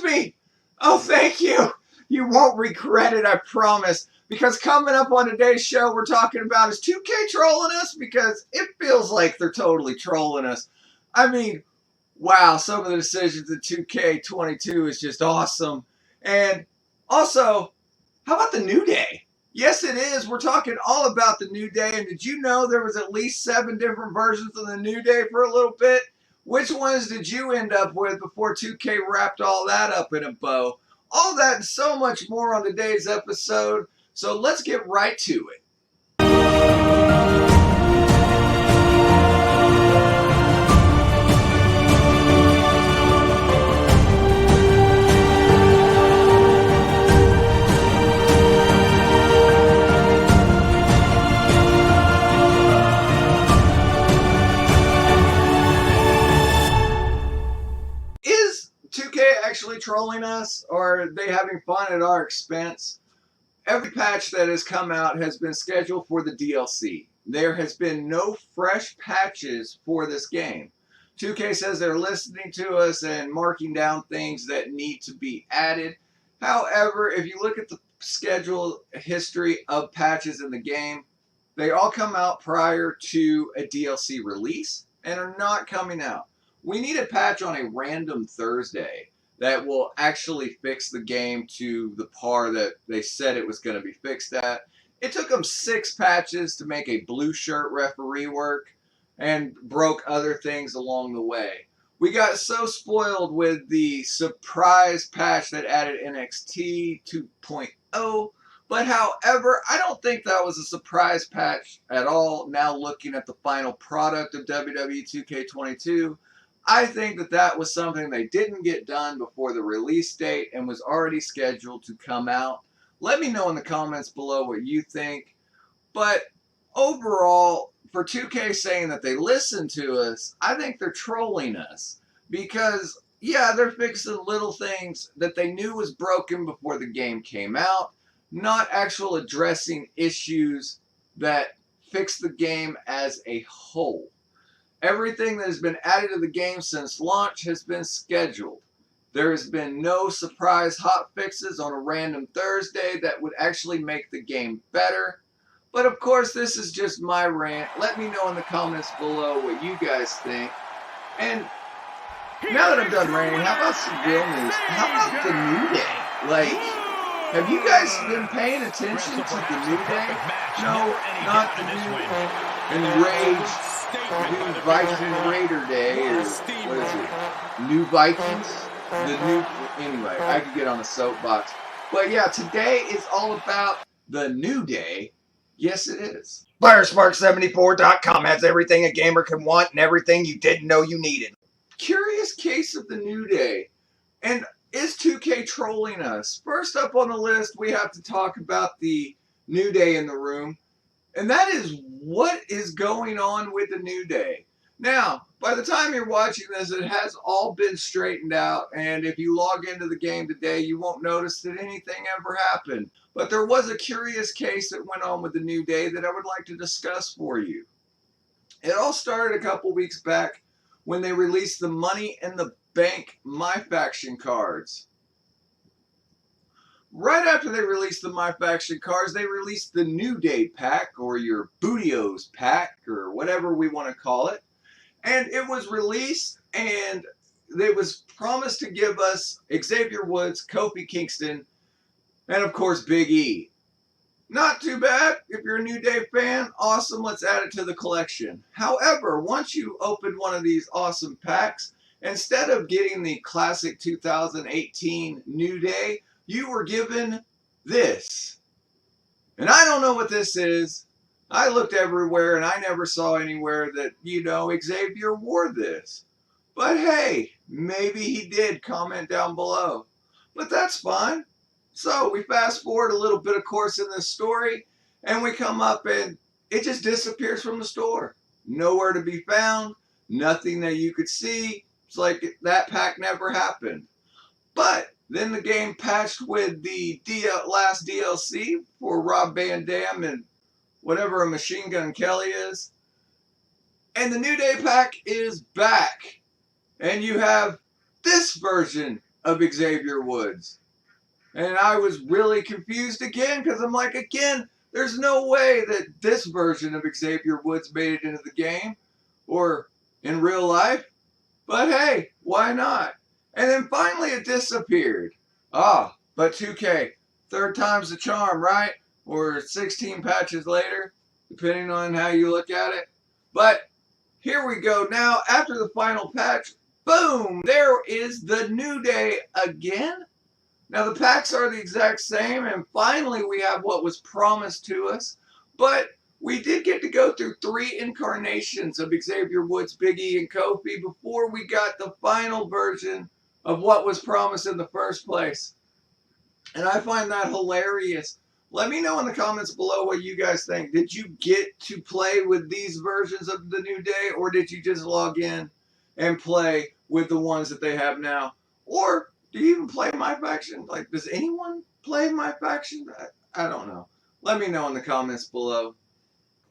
to me. Oh, thank you. You won't regret it, I promise. Because coming up on today's show, we're talking about is 2K trolling us? Because it feels like they're totally trolling us. I mean, wow, some of the decisions in 2K22 is just awesome. And also, how about the New Day? Yes, it is. We're talking all about the New Day. And did you know there was at least 7 different versions of the New Day for a little bit? Which ones did you end up with before 2K wrapped all that up in a bow? All that and so much more on today's episode. So let's get right to it. Is 2K actually trolling us, or are they having fun at our expense? Every patch that has come out has been scheduled for the DLC. There has been no fresh patches for this game. 2K says they're listening to us and marking down things that need to be added. However, if you look at the schedule history of patches in the game, they all come out prior to a DLC release and are not coming out. We need a patch on a random Thursday that will actually fix the game to the par that they said it was going to be fixed at. It took them 6 patches to make a blue shirt referee work and broke other things along the way. We got so spoiled with the surprise patch that added NXT 2.0, but however, I don't think that was a surprise patch at all. Now looking at the final product of WWE 2k22, I think that that was something they didn't get done before the release date and was already scheduled to come out. Let me know in the comments below what you think. But overall, for 2K saying that they listen to us, I think they're trolling us. Because, yeah, they're fixing little things that they knew was broken before the game came out, not actual addressing issues that fix the game as a whole. Everything that has been added to the game since launch has been scheduled. There has been no surprise hot fixes on a random Thursday that would actually make the game better. But of course, this is just my rant. Let me know in the comments below what you guys think. And now that I'm done ranting, how about some real news? How about the New Day? Like, have you guys been paying attention to the New Day? No, not the new enraged New Viking Raider Day, or what is it? New Vikings? Anyway, I could get on a soapbox. But yeah, today is all about the New Day. Yes, it is. FireSpark74.com has everything a gamer can want and everything you didn't know you needed. Curious case of the New Day. And is 2K trolling us? First up on the list, we have to talk about the New Day in the room. And that is what is going on with the New Day. Now, by the time you're watching this, it has all been straightened out. And if you log into the game today, you won't notice that anything ever happened. But there was a curious case that went on with the New Day that I would like to discuss for you. It all started a couple weeks back when they released the Money in the Bank My Faction cards. Right after they released the My Faction cards, they released the New Day pack, or your Bootios pack, or whatever we want to call it. And it was released, and it was promised to give us Xavier Woods, Kofi Kingston, and of course Big E. Not too bad. If you're a New Day fan, awesome, let's add it to the collection. However, once you open one of these awesome packs, instead of getting the classic 2018 New Day, you were given this. And I don't know what this is. I looked everywhere and I never saw anywhere that, Xavier wore this. But hey, maybe he did. Comment down below. But that's fine. So we fast forward a little bit, of course, in this story, and we come up and it just disappears from the store. Nowhere to be found. Nothing that you could see. It's like that pack never happened. But then the game patched with the last DLC for Rob Van Dam and whatever a Machine Gun Kelly is. And the New Day pack is back. And you have this version of Xavier Woods. And I was really confused again because I'm like, again, there's no way that this version of Xavier Woods made it into the game or in real life. But hey, why not? And then finally it disappeared. But 2K, third time's the charm, right? Or 16 patches later, depending on how you look at it. But here we go now. After the final patch, boom, there is the New Day again. Now the packs are the exact same, and finally we have what was promised to us. But we did get to go through 3 incarnations of Xavier Woods, Big E, and Kofi before we got the final version of what was promised in the first place. And I find that hilarious. Let me know in the comments below what you guys think. Did you get to play with these versions of the New Day, or did you just log in and play with the ones that they have now? Or do you even play My Faction? Like, does anyone play My Faction? I don't know. Let me know in the comments below.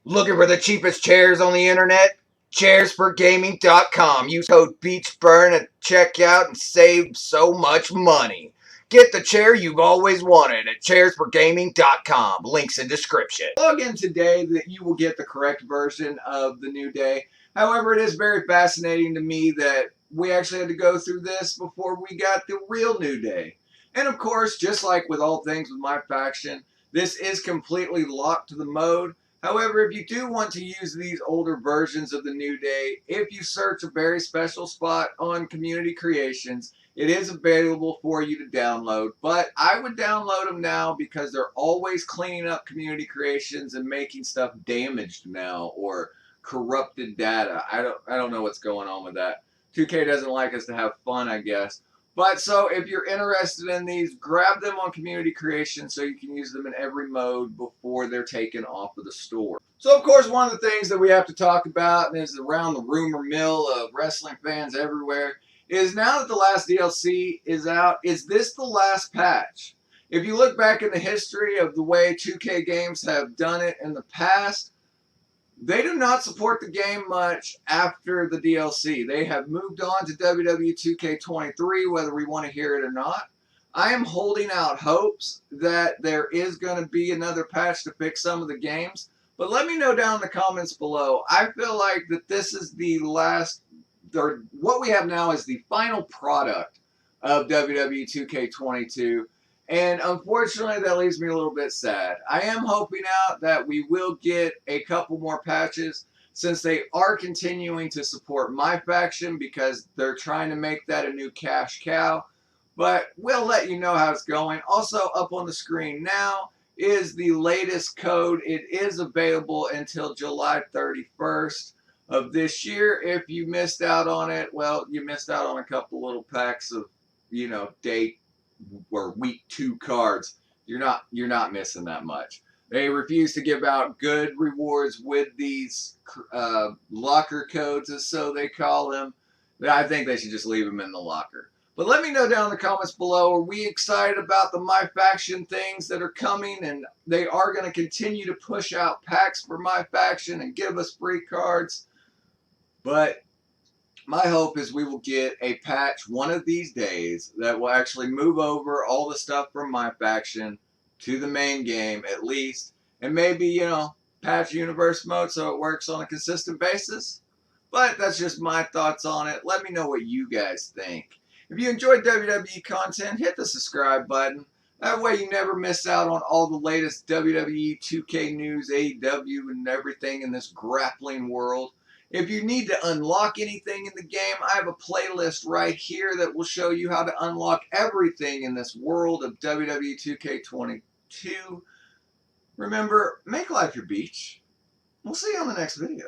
Looking for the cheapest chairs on the internet? ChairsForGaming.com. Use code BeachBurn at checkout and save so much money. Get the chair you've always wanted at ChairsForGaming.com. Links in description. Log in today that you will get the correct version of the New Day. However, it is very fascinating to me that we actually had to go through this before we got the real New Day. And of course, just like with all things with My Faction, this is completely locked to the mode. However, if you do want to use these older versions of the New Day, if you search a very special spot on Community Creations, it is available for you to download. But I would download them now because they're always cleaning up Community Creations and making stuff damaged now or corrupted data. I don't know what's going on with that. 2K doesn't like us to have fun, I guess. But so if you're interested in these, grab them on Community Creation so you can use them in every mode before they're taken off of the store. So of course, one of the things that we have to talk about, and is around the rumor mill of wrestling fans everywhere, is now that the last DLC is out, is this the last patch? If you look back in the history of the way 2K games have done it in the past, they do not support the game much after the DLC. They have moved on to WWE 2k23, whether we want to hear it or not. I am holding out hopes that there is going to be another patch to fix some of the games. But let me know down in the comments below. I feel like that this is the last, or what we have now is the final product of WWE 2k22. And unfortunately, that leaves me a little bit sad. I am hoping out that we will get a couple more patches since they are continuing to support My Faction because they're trying to make that a new cash cow. But we'll let you know how it's going. Also, up on the screen now is the latest code. It is available until July 31st of this year. If you missed out on it, well, you missed out on a couple little packs of, you know, day or week 2 cards. You're not missing that much. They refuse to give out good rewards with these locker codes, as so they call them. I think they should just leave them in the locker. But let me know down in the comments below, are we excited about the My Faction things that are coming? And they are going to continue to push out packs for My Faction and give us free cards. But my hope is we will get a patch one of these days that will actually move over all the stuff from My Faction to the main game at least. And maybe, you know, patch universe mode so it works on a consistent basis. But that's just my thoughts on it. Let me know what you guys think. If you enjoyed WWE content, hit the subscribe button. That way you never miss out on all the latest WWE 2K news, AEW, and everything in this grappling world. If you need to unlock anything in the game, I have a playlist right here that will show you how to unlock everything in this world of WWE 2K22. Remember, make life your beach. We'll see you on the next video.